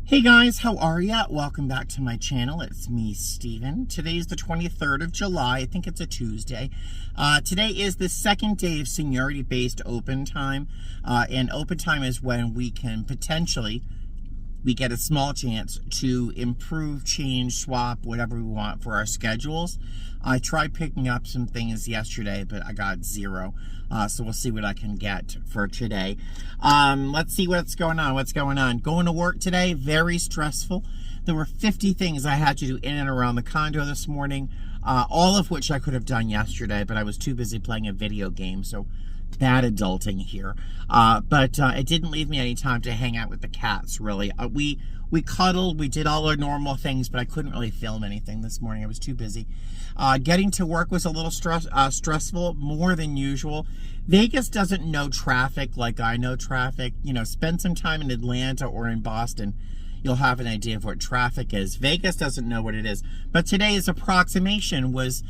Hey guys, how are ya? Welcome back to my channel. It's me, Steven. Today's the 23rd of July. I think it's a Tuesday. Today is the second day of seniority-based open time. And open time is when we can potentially, we get a small chance to improve, change, swap, whatever we want for our schedules. I tried picking up some things yesterday, but I got zero. So we'll see what I can get for today. Let's see what's going on. Going to work today, very stressful. There were 50 things I had to do in and around the condo this morning, all of which I could have done yesterday, but I was too busy playing a video game, so bad adulting here. But it didn't leave me any time to hang out with the cats, really. We cuddled, we did all our normal things, but I couldn't really film anything this morning. I was too busy. Getting to work was a little stressful, more than usual. Vegas doesn't know traffic like I know traffic. You know, spend some time in Atlanta or in Boston, you'll have an idea of what traffic is. Vegas doesn't know what it is. But today's approximation was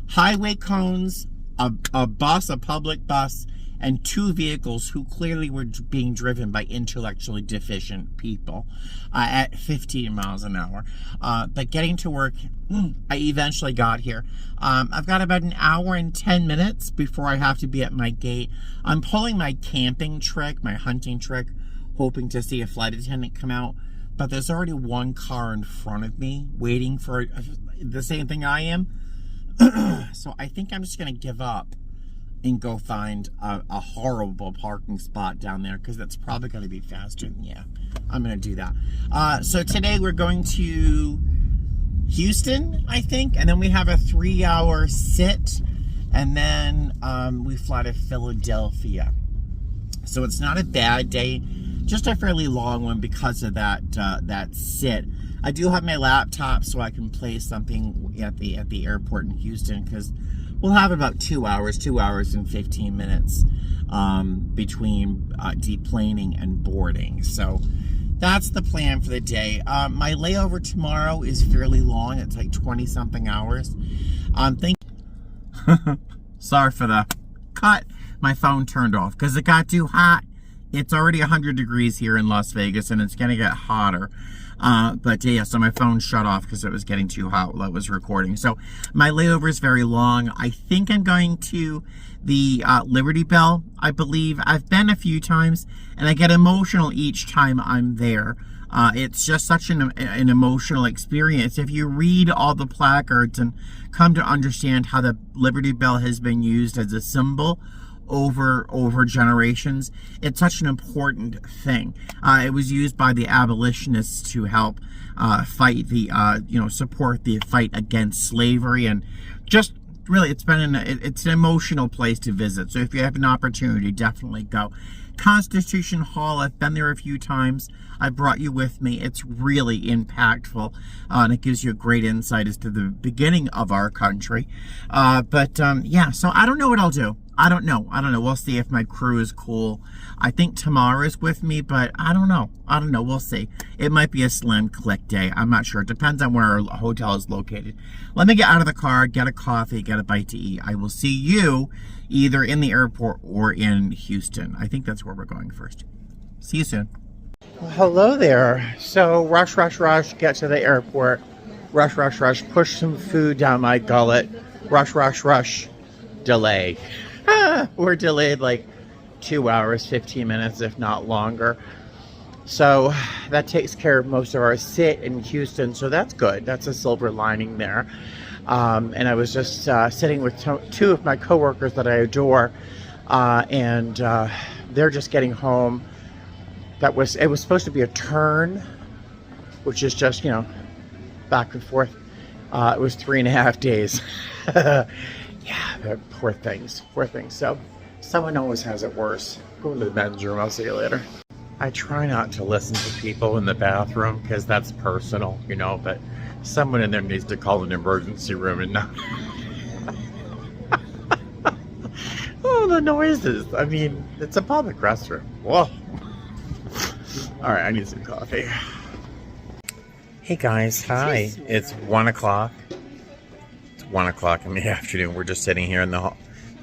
highway cones, a bus, a public bus, and two vehicles who clearly were being driven by intellectually deficient people at 15 miles an hour. But getting to work, I eventually got here. I've got about an hour and 10 minutes before I have to be at my gate. I'm pulling my camping trick, my hunting trick, hoping to see a flight attendant come out. But there's already one car in front of me waiting for the same thing I am. So I think I'm just going to give up and go find a horrible parking spot down there, because that's probably going to be faster. Yeah, I'm going to do that. So today we're going to Houston, I think, and then we have a 3-hour sit, and then we fly to Philadelphia. So it's not a bad day, just a fairly long one because of that sit. I do have my laptop so I can play something at the airport in Houston, because we'll have about 2 hours and 15 minutes between deplaning and boarding. So that's the plan for the day. My layover tomorrow is fairly long. It's like 20-something hours. Sorry for the cut. My phone turned off because it got too hot. It's already 100 degrees here in Las Vegas, and it's going to get hotter. But yeah, so my phone shut off because it was getting too hot while I was recording. So my layover is very long. I think I'm going to the Liberty Bell, I believe. I've been a few times, and I get emotional each time I'm there. It's just such an emotional experience. If you read all the placards and come to understand how the Liberty Bell has been used as a symbol over generations, it's such an important thing. It was used by the abolitionists to help fight the support the fight against slavery, and just really it's an emotional place to visit. So if you have an opportunity, definitely go. Constitution Hall, I've been there a few times. I brought you with me. It's really impactful, and it gives you a great insight as to the beginning of our country. Yeah, so I don't know what I'll do. I don't know. We'll see if my crew is cool. I think Tamara's with me, but I don't know. We'll see. It might be a slim click day. I'm not sure. It depends on where our hotel is located. Let me get out of the car, get a coffee, get a bite to eat. I will see you either in the airport or in Houston. I think that's where we're going first. See you soon. Well, hello there. So rush, get to the airport. Rush, push some food down my gullet. Rush, delay. We're delayed like 2 hours, 15 minutes, if not longer. So that takes care of most of our sit in Houston. So that's good. That's a silver lining there. And I was just sitting with two of my coworkers that I adore, and they're just getting home. It was supposed to be a turn, which is just, back and forth. It was 3.5 days. Yeah, poor things. So someone always has it worse. Go to the men's room. I'll see you later. I try not to listen to people in the bathroom because that's personal, but someone in there needs to call an emergency room and not... Oh, the noises. I mean, it's a public restroom. Whoa. All right, I need some coffee. Hey guys, hi. It's 1 o'clock. 1 o'clock in the afternoon. We're just sitting here in the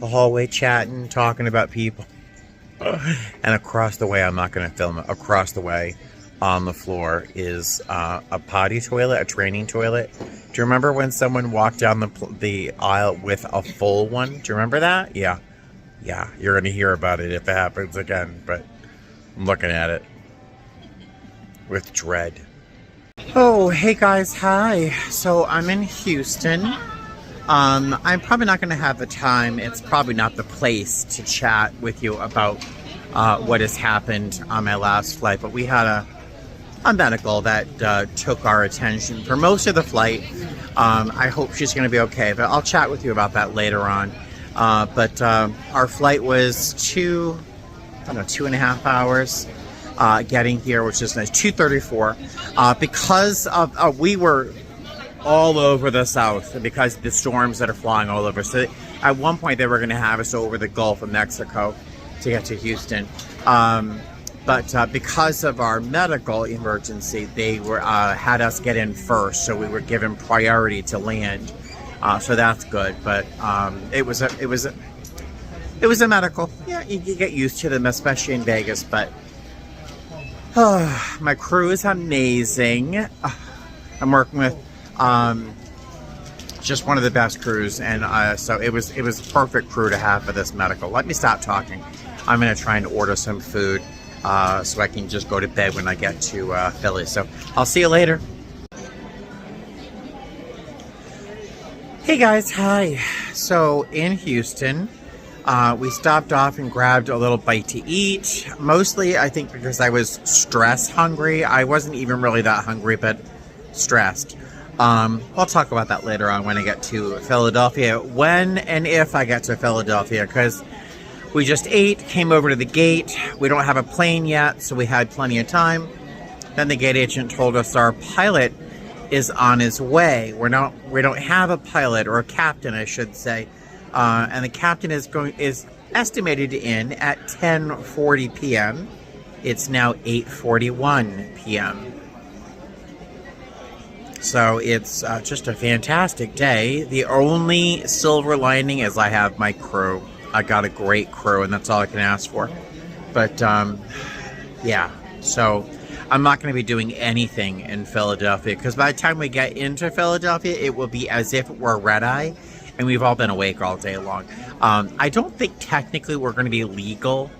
hallway chatting, talking about people. And across the way, I'm not going to film it. Across the way, on the floor is a potty toilet, a training toilet. Do you remember when someone walked down the aisle with a full one? Do you remember that? Yeah. Yeah, you're going to hear about it if it happens again, but I'm looking at it with dread. Oh, hey guys, hi. So I'm in Houston. I'm probably not going to have the time. It's probably not the place to chat with you about what has happened on my last flight, but we had a medical that took our attention for most of the flight. I hope she's going to be okay, but I'll chat with you about that later on. But our flight was 2.5 hours getting here, which is nice, 2:34. Because of we were all over the south because of the storms that are flying all over. So at one point they were going to have us over the Gulf of Mexico to get to Houston. But because of our medical emergency, they were had us get in first, so we were given priority to land. So that's good. But it was a medical. Yeah, you get used to them, especially in Vegas. But my crew is amazing. I'm working with just one of the best crews, and so it was a perfect crew to have for this medical. Let me stop talking. I'm gonna try and order some food so I can just go to bed when I get to Philly. So I'll see you later. Hey guys, hi. So in Houston, we stopped off and grabbed a little bite to eat. Mostly, I think, because I was stress hungry. I wasn't even really that hungry, but stressed. I'll talk about that later on when I get to Philadelphia, when and if I get to Philadelphia, because we just ate, came over to the gate. We don't have a plane yet, so we had plenty of time. Then the gate agent told us our pilot is on his way. We don't have a pilot, or a captain, I should say, and the captain is estimated in at 10:40 p.m. It's now 8:41 p.m. So it's just a fantastic day. The only silver lining is I have my crew. I got a great crew, and that's all I can ask for. But yeah, so I'm not going to be doing anything in Philadelphia, because by the time we get into Philadelphia, it will be as if we're red-eye, and we've all been awake all day long. I don't think technically we're going to be legal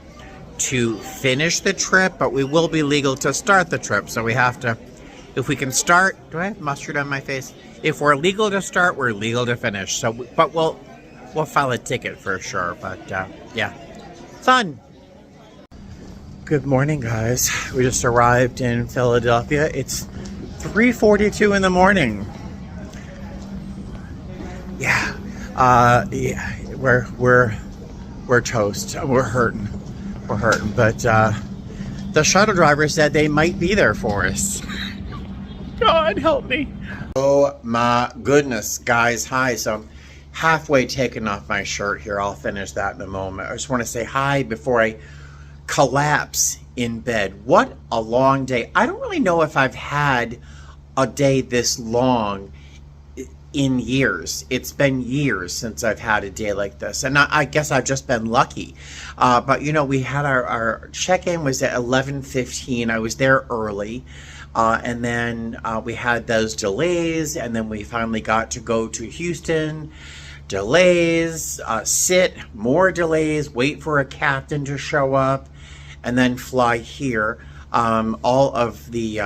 to finish the trip, but we will be legal to start the trip. So we have to, if we can start, do I have mustard on my face? If we're legal to start, we're legal to finish. So, but we'll file a ticket for sure. But yeah, fun. Good morning, guys. We just arrived in Philadelphia. It's 3:42 in the morning. Yeah, we're toast. We're hurting. But the shuttle driver said they might be there for us. God help me. Oh my goodness, guys. Hi. So I'm halfway taking off my shirt here. I'll finish that in a moment. I just want to say hi before I collapse in bed. What a long day. I don't really know if I've had a day this long in years. It's been years since I've had a day like this, and I guess I've just been lucky. But you know, we had our check-in was at 11:15. I was there early, and then we had those delays, and then we finally got to go to Houston. Delays, sit, more delays, wait for a captain to show up, and then fly here. All of the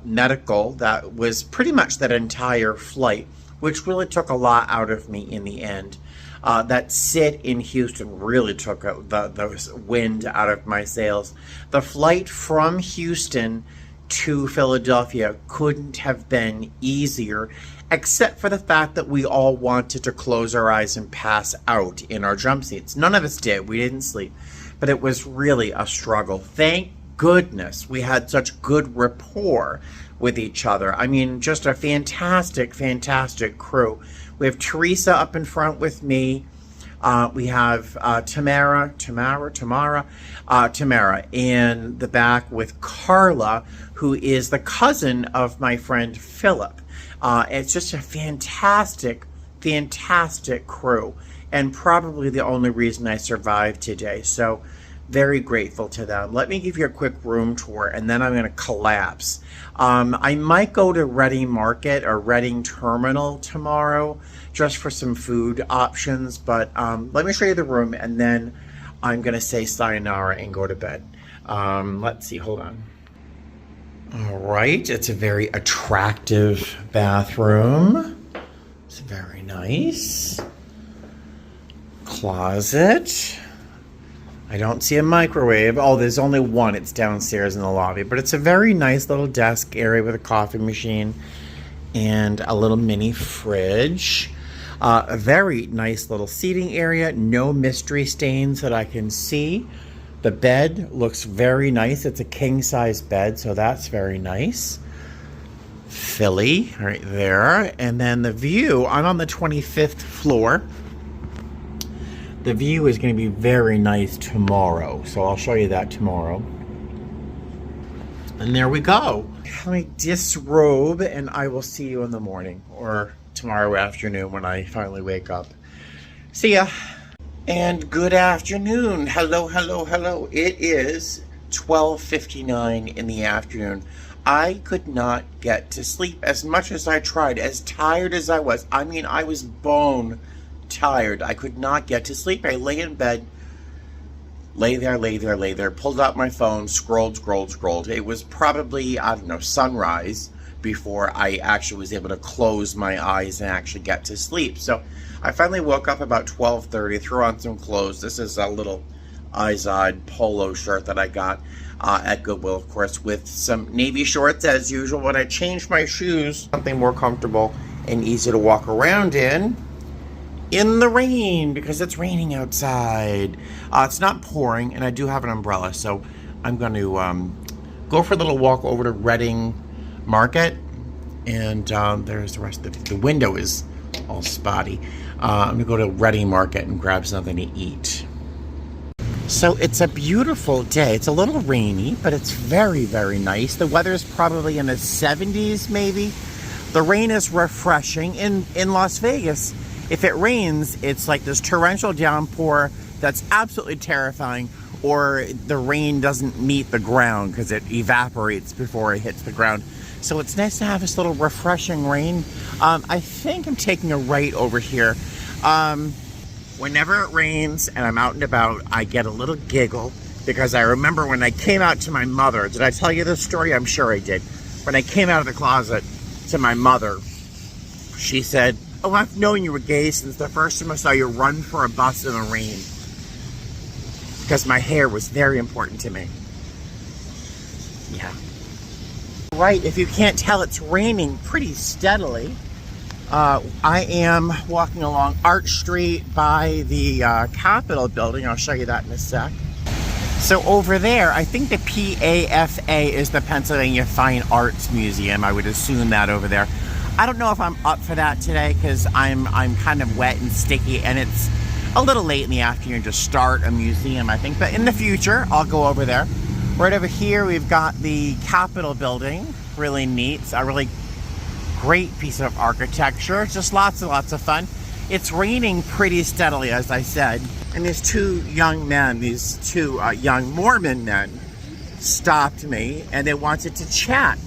medical, that was pretty much that entire flight, which really took a lot out of me in the end. That sit in Houston really took the wind out of my sails. The flight from Houston to Philadelphia couldn't have been easier, except for the fact that we all wanted to close our eyes and pass out in our jump seats. None of us did. We didn't sleep. But it was really a struggle. Thank goodness we had such good rapport with each other. I mean, just a fantastic, fantastic crew. We have Teresa up in front with me. We have Tamara in the back with Carla, who is the cousin of my friend Philip. It's just a fantastic, fantastic crew, and probably the only reason I survived today. So Very grateful to them. Let me give you a quick room tour and then I'm going to collapse. I might go to Reading Market or Reading Terminal tomorrow just for some food options, but let me show you the room and then I'm going to say sayonara and go to bed. Let's see, hold on. All right, it's a very attractive bathroom. It's very nice. Closet. I don't see a microwave. Oh, there's only one. It's downstairs in the lobby. But it's a very nice little desk area with a coffee machine and a little mini fridge. A very nice little seating area. No mystery stains that I can see. The bed looks very nice. It's a king-size bed, so that's very nice. Philly right there. And then the view, I'm on the 25th floor. The view is going to be very nice tomorrow, so I'll show you that tomorrow. And there we go. Let me disrobe, and I will see you in the morning, or tomorrow afternoon when I finally wake up. See ya. And good afternoon. Hello, hello, hello. It is 12:59 in the afternoon. I could not get to sleep as much as I tried, as tired as I was. I mean, I was bone tired. I could not get to sleep. I lay in bed, lay there, pulled out my phone, scrolled. It was probably, I don't know, sunrise before I actually was able to close my eyes and actually get to sleep. So I finally woke up about 12:30, threw on some clothes. This is a little Izod polo shirt that I got at Goodwill, of course, with some navy shorts as usual. When I changed my shoes, something more comfortable and easy to walk around in the rain, because it's raining outside. It's not pouring, and I do have an umbrella, so I'm going to go for a little walk over to Reading Market, and there's the rest of the window is all spotty. I'm going to go to Reading Market and grab something to eat. So it's a beautiful day. It's a little rainy, but it's very, very nice. The weather's probably in the 70s, maybe. The rain is refreshing. In Las Vegas, if it rains, it's like this torrential downpour that's absolutely terrifying, or the rain doesn't meet the ground because it evaporates before it hits the ground. So it's nice to have this little refreshing rain. I think I'm taking a right over here. Whenever it rains and I'm out and about, I get a little giggle because I remember when I came out to my mother. Did I tell you this story? I'm sure I did. When I came out of the closet to my mother, she said, "Oh, I've known you were gay since the first time I saw you run for a bus in the rain." Because my hair was very important to me. Yeah. Right, if you can't tell, it's raining pretty steadily. I am walking along Arch Street by the Capitol building. I'll show you that in a sec. So over there, I think the PAFA is the Pennsylvania Fine Arts Museum. I would assume that over there. I don't know if I'm up for that today because I'm kind of wet and sticky, and it's a little late in the afternoon to start a museum, I think. But in the future, I'll go over there. Right over here, we've got the Capitol building. Really neat. It's a really great piece of architecture. Just lots and lots of fun. It's raining pretty steadily, as I said. And these two young men, these two young Mormon men, stopped me and they wanted to chat.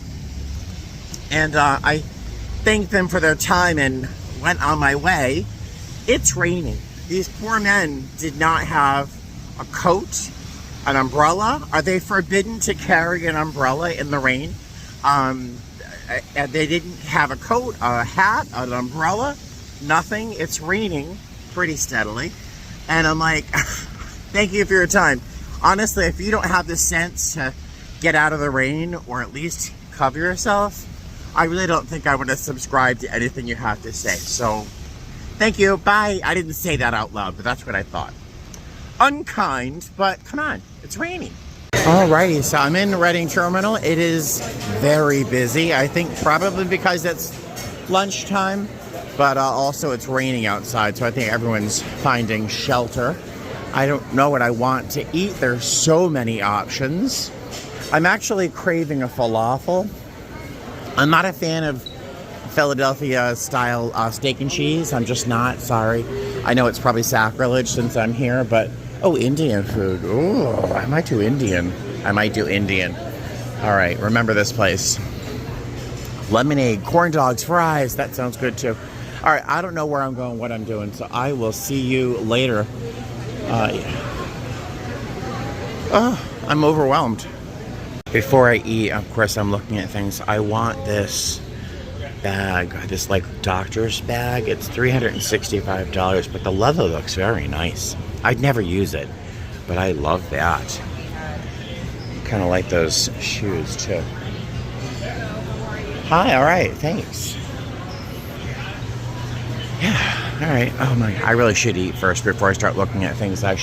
And I thanked them for their time and went on my way. It's raining. These poor men did not have a coat, an umbrella. Are they forbidden to carry an umbrella in the rain? They didn't have a coat, a hat, an umbrella, nothing. It's raining pretty steadily. And I'm like, thank you for your time. Honestly, if you don't have the sense to get out of the rain or at least cover yourself, I really don't think I would have subscribed to anything you have to say. So, thank you, bye. I didn't say that out loud, but that's what I thought. Unkind, but come on, it's raining. Alrighty, so I'm in Reading Terminal. It is very busy. I think probably because it's lunchtime, but also it's raining outside, so I think everyone's finding shelter. I don't know what I want to eat. There's so many options. I'm actually craving a falafel. I'm not a fan of Philadelphia style steak and cheese. I'm just not, sorry. I know it's probably sacrilege since I'm here, but Oh, Indian food. Oh, I might do Indian. All right, remember this place. Lemonade, corn dogs, fries. That sounds good too. All right, I don't know where I'm going, what I'm doing, so I will see you later. I'm overwhelmed. Before I eat, of course, I'm looking at things. I want this bag, this like doctor's bag. It's $365, but the leather looks very nice. I'd never use it, but I love that. Kind of like those shoes too. Hi, all right, thanks. Yeah, all right. Oh my, I really should eat first before I start looking at things I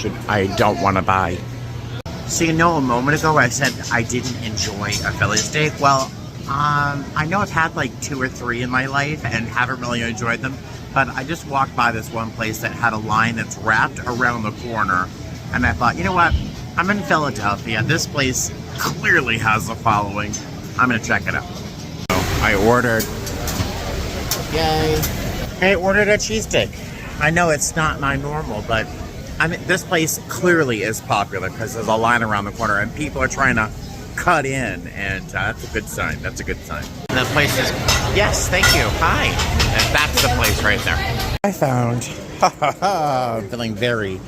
don't want to buy. So you know, a moment ago I said I didn't enjoy a Philly steak. Well, I know I've had like 2 or 3 in my life and haven't really enjoyed them, but I just walked by this one place that had a line that's wrapped around the corner, and I thought, you know what? I'm in Philadelphia. This place clearly has a following. I'm gonna check it out. I ordered a cheesesteak. I know it's not my normal, but I mean, this place clearly is popular because there's a line around the corner and people are trying to cut in, and that's a good sign. That's a good sign. And the place is, yes, thank you. Hi. And that's the place right there. I found, I'm feeling very,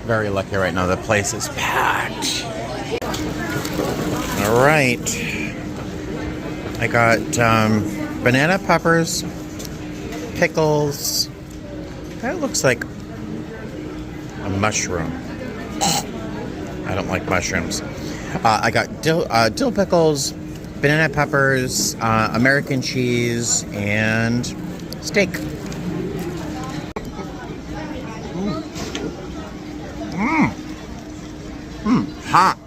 very lucky right now. The place is packed. All right. I got banana peppers, pickles. That looks like a mushroom. I don't like mushrooms. I got dill pickles, banana peppers, American cheese, and steak. Hot.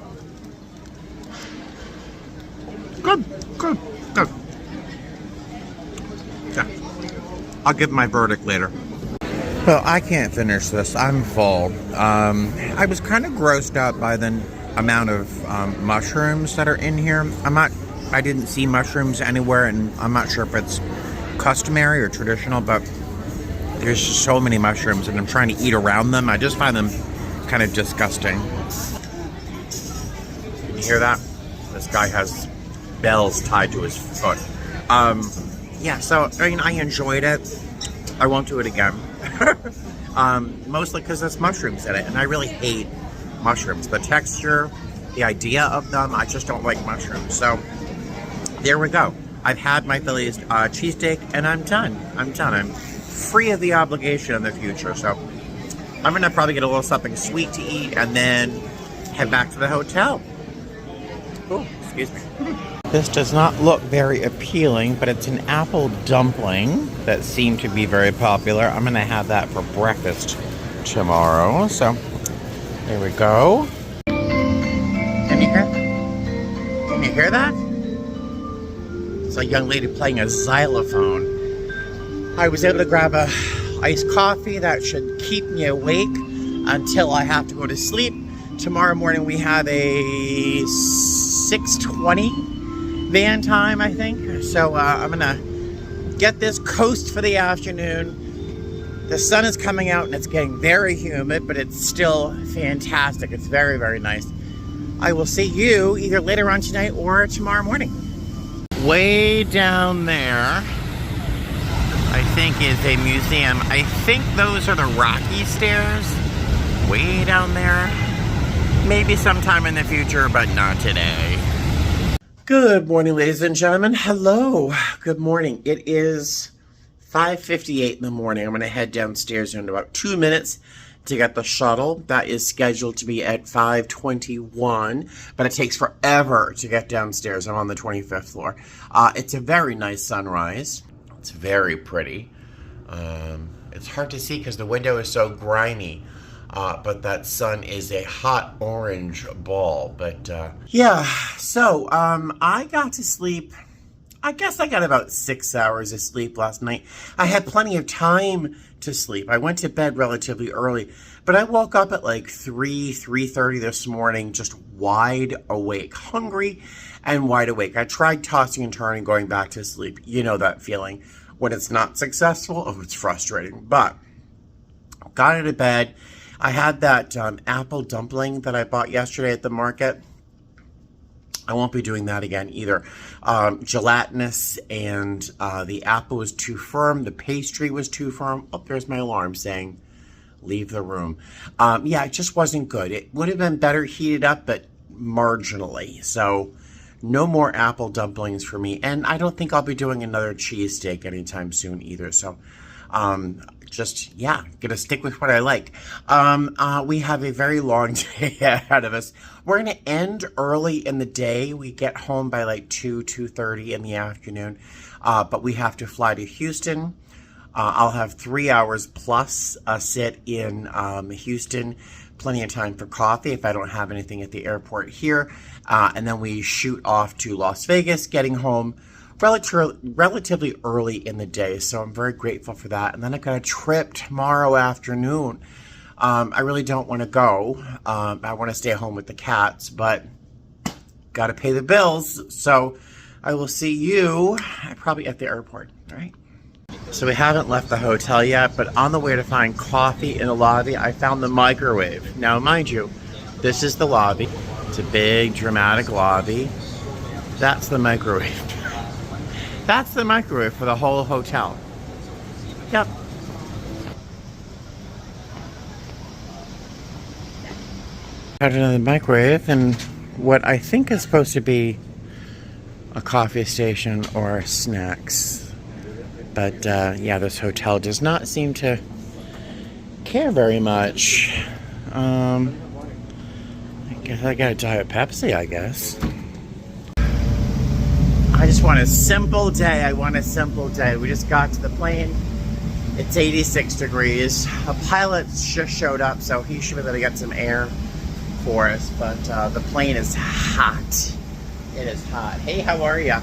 Good. Yeah. I'll give my verdict later. Well, I can't finish this. I'm full. I was kind of grossed out by the amount of mushrooms that are in here. I didn't see mushrooms anywhere, and I'm not sure if it's customary or traditional, but there's just so many mushrooms, and I'm trying to eat around them. I just find them kind of disgusting. You hear that? This guy has bells tied to his foot. Yeah, so, I mean, I enjoyed it. I won't do it again. Mostly because there's mushrooms in it, and I really hate mushrooms. The texture, the idea of them, I just don't like mushrooms. So, there we go. I've had my Philly's cheesesteak, and I'm done. I'm free of the obligation in the future. So, I'm going to probably get a little something sweet to eat, and then head back to the hotel. Oh, excuse me. This does not look very appealing, but it's an apple dumpling that seemed to be very popular. I'm going to have that for breakfast tomorrow. So, there we go. Can you hear that? It's a young lady playing a xylophone. I was able to grab a iced coffee that should keep me awake until I have to go to sleep. Tomorrow morning we have a 6:20 van time, I think. So I'm gonna get this coast for the afternoon. The sun is coming out and it's getting very humid, but it's still fantastic. It's very, very nice. I will see you either later on tonight or tomorrow morning. Way down there, I think, is a museum. I think those are the Rocky Stairs. Way down there. Maybe sometime in the future, but not today. Good morning, ladies and gentlemen. Hello. Good morning. It is 5:58 in the morning. I'm going to head downstairs in about 2 minutes to get the shuttle. That is scheduled to be at 5:21, but it takes forever to get downstairs. I'm on the 25th floor. It's a very nice sunrise. It's very pretty. It's hard to see because the window is so grimy. But that sun is a hot orange ball. But yeah, so I got to sleep. I guess I got about 6 hours of sleep last night. I had plenty of time to sleep. I went to bed relatively early, but I woke up at like 3:30 this morning, just wide awake, hungry and wide awake. I tried tossing and turning, going back to sleep. You know that feeling when it's not successful. Oh, it's frustrating. But got out of bed. I had that apple dumpling that I bought yesterday at the market. I won't be doing that again either. Gelatinous, and the apple was too firm. The pastry was too firm. Oh, there's my alarm saying, leave the room. Yeah, it just wasn't good. It would have been better heated up, but marginally. So no more apple dumplings for me. And I don't think I'll be doing another cheesesteak anytime soon either. So just, yeah, gonna stick with what I like. We have a very long day ahead of us. We're gonna end early in the day. We get home by like 2:30 in the afternoon. But we have to fly to Houston. I'll have 3 hours plus sit in Houston. Plenty of time for coffee if I don't have anything at the airport here. And then we shoot off to Las Vegas, getting home relatively early in the day. So I'm very grateful for that. And then I've got a trip tomorrow afternoon. I really don't want to go. I want to stay home with the cats, but got to pay the bills. So I will see you probably at the airport. All right. So we haven't left the hotel yet, but on the way to find coffee in the lobby, I found the microwave. Now, mind you, this is the lobby. It's a big, dramatic lobby. That's the microwave. That's the microwave for the whole hotel. Yep. Got another microwave and what I think is supposed to be a coffee station or snacks. But yeah, this hotel does not seem to care very much. I guess I got a Diet Pepsi, I guess. I just want a simple day. I want a simple day. We just got to the plane. It's 86 degrees. A pilot just showed up, so he should be able to get some air for us. But the plane is hot. It is hot. Hey, how are ya?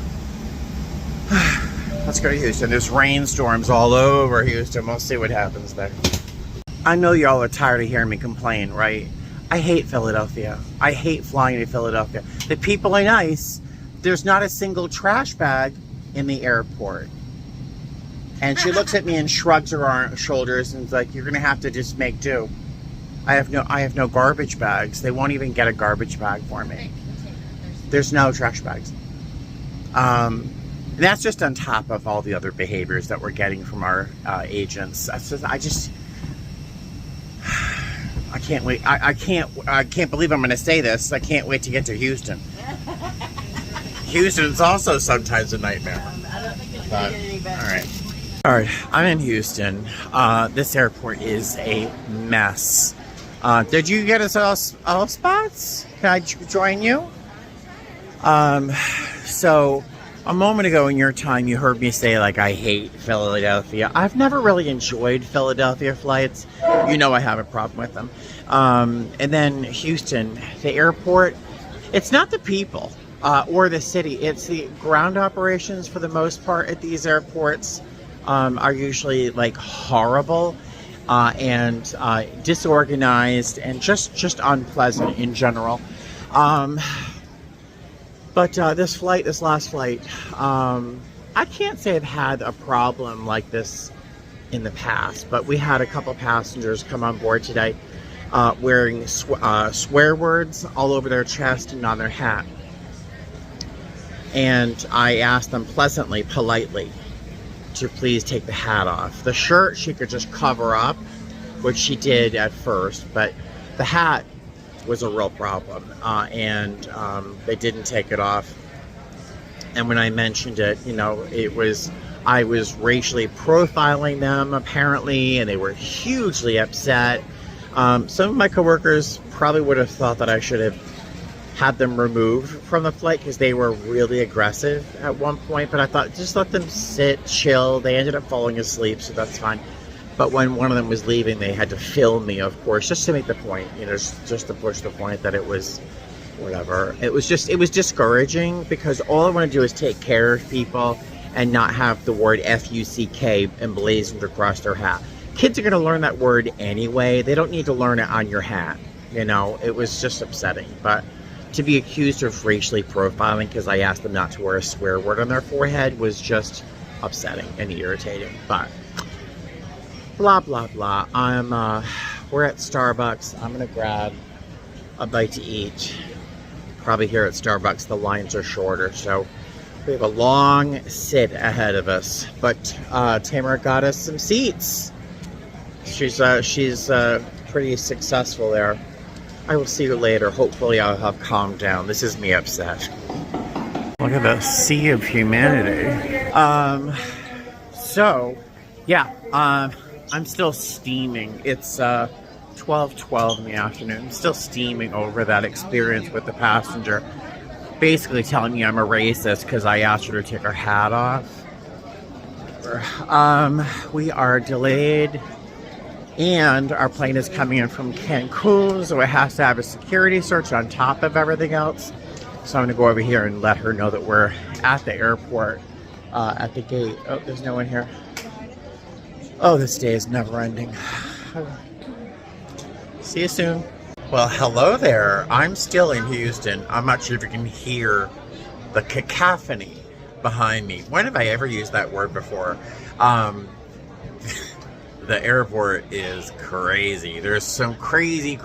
Let's go to Houston. There's rainstorms all over Houston. We'll see what happens there. I know y'all are tired of hearing me complain, right? I hate Philadelphia. I hate flying to Philadelphia. The people are nice. There's not a single trash bag in the airport. And she looks at me and shrugs her shoulders and is like, you're gonna have to just make do. I have no garbage bags. They won't even get a garbage bag for me. There's no trash bags. And that's just on top of all the other behaviors that we're getting from our agents. I can't wait. I can't believe I'm gonna say this. I can't wait to get to Houston. Houston's also sometimes a nightmare. I don't think it's gonna get any better. All right, I'm in Houston. This airport is a mess. Did you get us all spots? Can I join you? So a moment ago in your time, you heard me say, like, I hate Philadelphia. I've never really enjoyed Philadelphia flights. You know I have a problem with them. And then Houston, the airport, it's not the people. Or the city. It's the ground operations for the most part at these airports are usually like horrible and disorganized and just unpleasant in general. But this last flight, I can't say I've had a problem like this in the past, but we had a couple passengers come on board today wearing swear words all over their chest and on their hat. And I asked them pleasantly, politely, to please take the hat off. The shirt she could just cover up, which she did at first, but the hat was a real problem. And they didn't take it off. And when I mentioned it, you know, I was racially profiling them apparently, and they were hugely upset. Some of my coworkers probably would have thought that I should have had them removed from the flight because they were really aggressive at one point, but I thought just let them sit, chill. They ended up falling asleep, so that's fine. But when one of them was leaving, they had to film me, of course, just to make the point, you know, just to push the point that it was whatever. It was discouraging because all I want to do is take care of people and not have the word F-U-C-K emblazoned across their hat. Kids are going to learn that word anyway. They don't need to learn it on your hat. You know, it was just upsetting, but to be accused of racially profiling because I asked them not to wear a swear word on their forehead was just upsetting and irritating. But blah blah blah. We're at Starbucks. I'm gonna grab a bite to eat. Probably here at Starbucks the lines are shorter, so we have a long sit ahead of us. But Tamara got us some seats. She's pretty successful there. I will see you later. Hopefully I'll have calmed down. This is me upset. Look at the sea of humanity. So yeah, I'm still steaming. It's 12:12 in the afternoon. I'm still steaming over that experience with the passenger basically telling me I'm a racist because I asked her to take her hat off. We are delayed, and our plane is coming in from Cancun, so it has to have a security search on top of everything else. So I'm gonna go over here and let her know that we're at the airport, at the gate. Oh, there's no one here. Oh, this day is never ending. See you soon. Well, hello there. I'm still in Houston. I'm not sure if you can hear the cacophony behind me. When have I ever used that word before? The airport is crazy. There's some crazy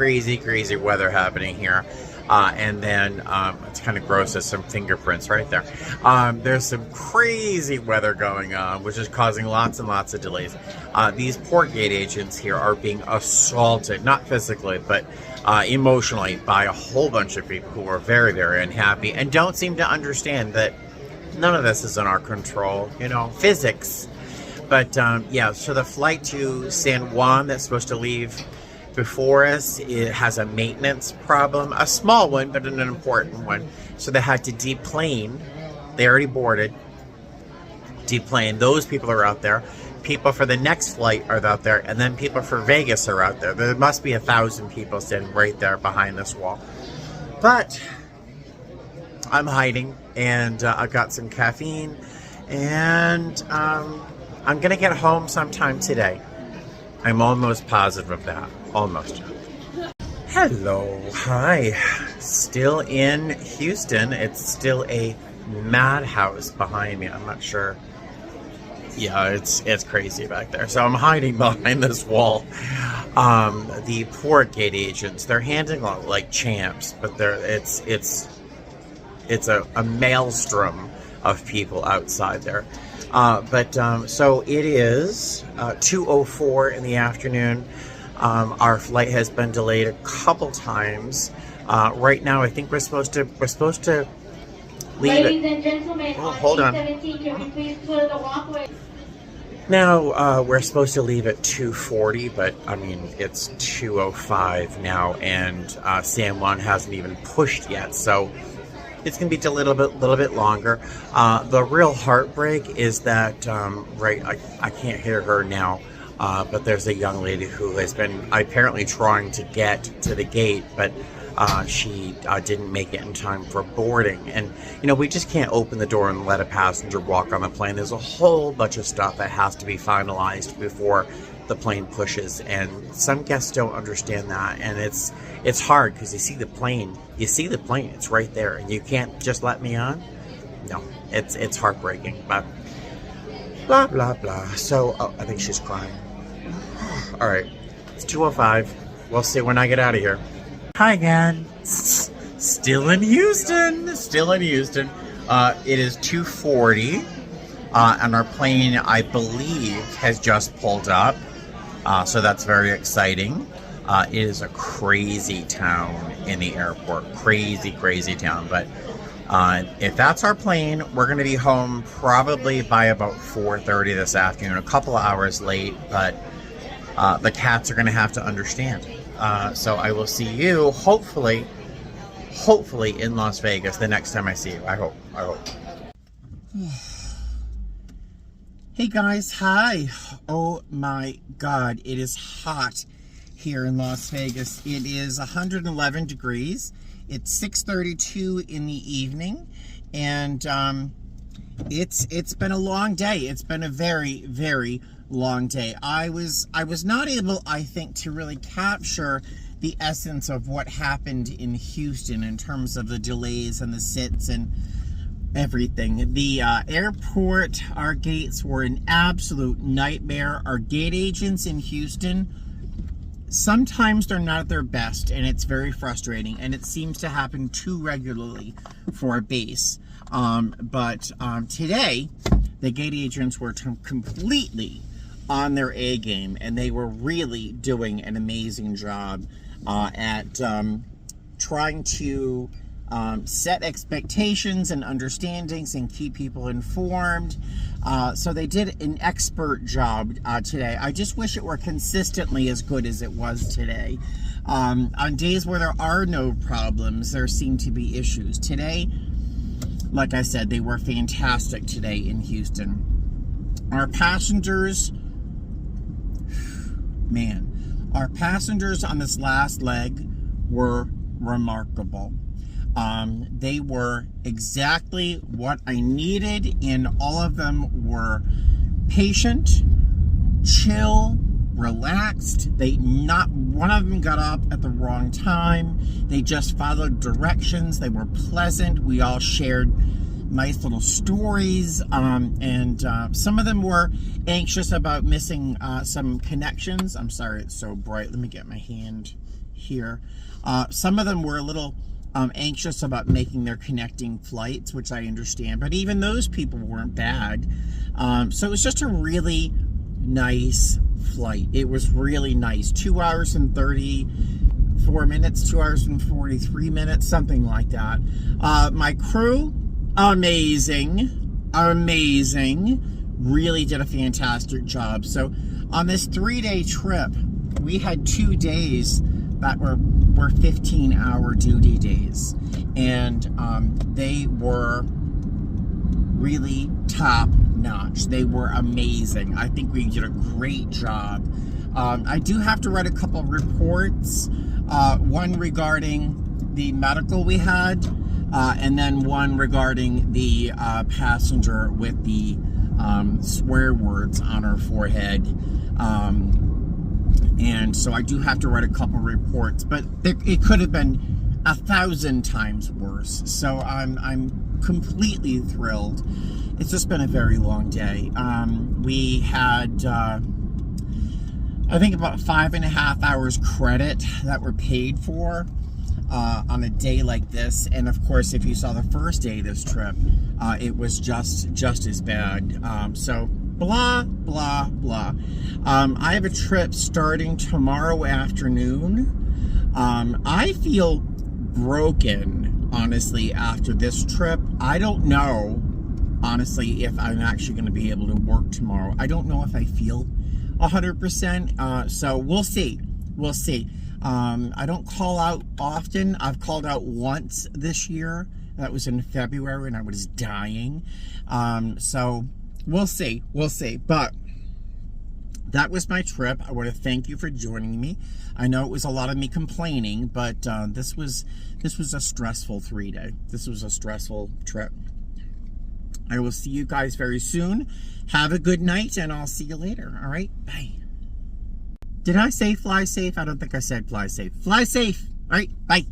weather happening here. And then it's kind of gross. There's some fingerprints right there. There's some crazy weather going on, which is causing lots and lots of delays. These port gate agents here are being assaulted, not physically, but emotionally, by a whole bunch of people who are very unhappy and don't seem to understand that none of this is in our control. You know, physics. But yeah, so the flight to San Juan that's supposed to leave before us, it has a maintenance problem, a small one, but an important one. So they had to deplane. They already boarded. Deplane. Those people are out there. People for the next flight are out there, and then people for Vegas are out there. There must be 1,000 people sitting right there behind this wall. But I'm hiding, and I got some caffeine, and I'm gonna get home sometime today. I'm almost positive of that. Almost. Hello. Hi. Still in Houston. It's still a madhouse behind me. I'm not sure. Yeah, it's crazy back there. So I'm hiding behind this wall. The port gate agents, they're handling it like champs, but it's a maelstrom of people outside there. So it is 2:04 in the afternoon. Our flight has been delayed a couple times. Right now, I think we're supposed to leave Ladies and gentlemen, hold on. 17, can we please clear the walkway? Now we're supposed to leave at 2:40, but I mean it's 2:05 now, and San Juan hasn't even pushed yet, so it's gonna be a little bit longer. The real heartbreak is that I can't hear her now. But there's a young lady who has been apparently trying to get to the gate, but she didn't make it in time for boarding. And, you know, we just can't open the door and let a passenger walk on the plane. There's a whole bunch of stuff that has to be finalized before the plane pushes. And some guests don't understand that. And it's hard because you see the plane. It's right there. And you can't just let me on. No, it's heartbreaking. But blah, blah, blah. So, I think she's crying. All right, it's 2:05. We'll see when I get out of here. Hi again. Still in Houston. It is 2:40, and our plane, I believe, has just pulled up. So that's very exciting. It is a crazy town in the airport. Crazy town. But if that's our plane, we're going to be home probably by about 4:30 this afternoon. A couple of hours late, but the cats are going to have to understand. So I will see you, hopefully in Las Vegas the next time I see you. I hope. Hey guys, hi. Oh my God, it is hot here in Las Vegas. It is 111 degrees. It's 6:32 in the evening, and it's been a long day. It's been a very long day. I was not able, I think, to really capture the essence of what happened in Houston in terms of the delays and the sits and everything. The airport, our gates were an absolute nightmare. Our gate agents in Houston sometimes they're not at their best, and it's very frustrating, and it seems to happen too regularly for a base. But today, the gate agents were completely on their A game, and they were really doing an amazing job at trying to set expectations and understandings and keep people informed. So they did an expert job today. I just wish it were consistently as good as it was today. On days where there are no problems, there seem to be issues. Today, like I said, they were fantastic today in Houston. Our passengers, man, our passengers on this last leg were remarkable. They were exactly what I needed, and all of them were patient, chill, relaxed. Not one of them got up at the wrong time. They just followed directions. They were pleasant. We all shared nice little stories, and some of them were anxious about missing some connections. I'm sorry it's so bright. Let me get my hand here. Some of them were a little anxious about making their connecting flights, which I understand, but even those people weren't bad. So it was just a really nice flight. It was really nice. 2 hours and 34 minutes, 2 hours and 43 minutes, something like that. My crew, amazing, really did a fantastic job. So on this 3-day trip, we had 2 days that were 15-hour duty days, and they were really top notch. They were amazing. I think we did a great job. I do have to write a couple reports, one regarding the medical we had, and then one regarding the passenger with the swear words on her forehead. And so I do have to write a couple reports, but it could have been 1,000 times worse. So I'm completely thrilled. It's just been a very long day. We had, I think, about 5.5 hours credit that were paid for on a day like this. And of course, if you saw the first day of this trip, it was just as bad. So blah, blah, blah. I have a trip starting tomorrow afternoon. I feel broken, honestly, after this trip. I don't know, honestly, if I'm actually going to be able to work tomorrow. I don't know if I feel 100%. So we'll see. We'll see. I don't call out often. I've called out once this year. That was in February, and I was dying. So we'll see. We'll see. But that was my trip. I want to thank you for joining me. I know it was a lot of me complaining, but this was a stressful 3-day. This was a stressful trip. I will see you guys very soon. Have a good night, and I'll see you later. All right? Bye. Did I say fly safe? I don't think I said fly safe. Fly safe. All right? Bye.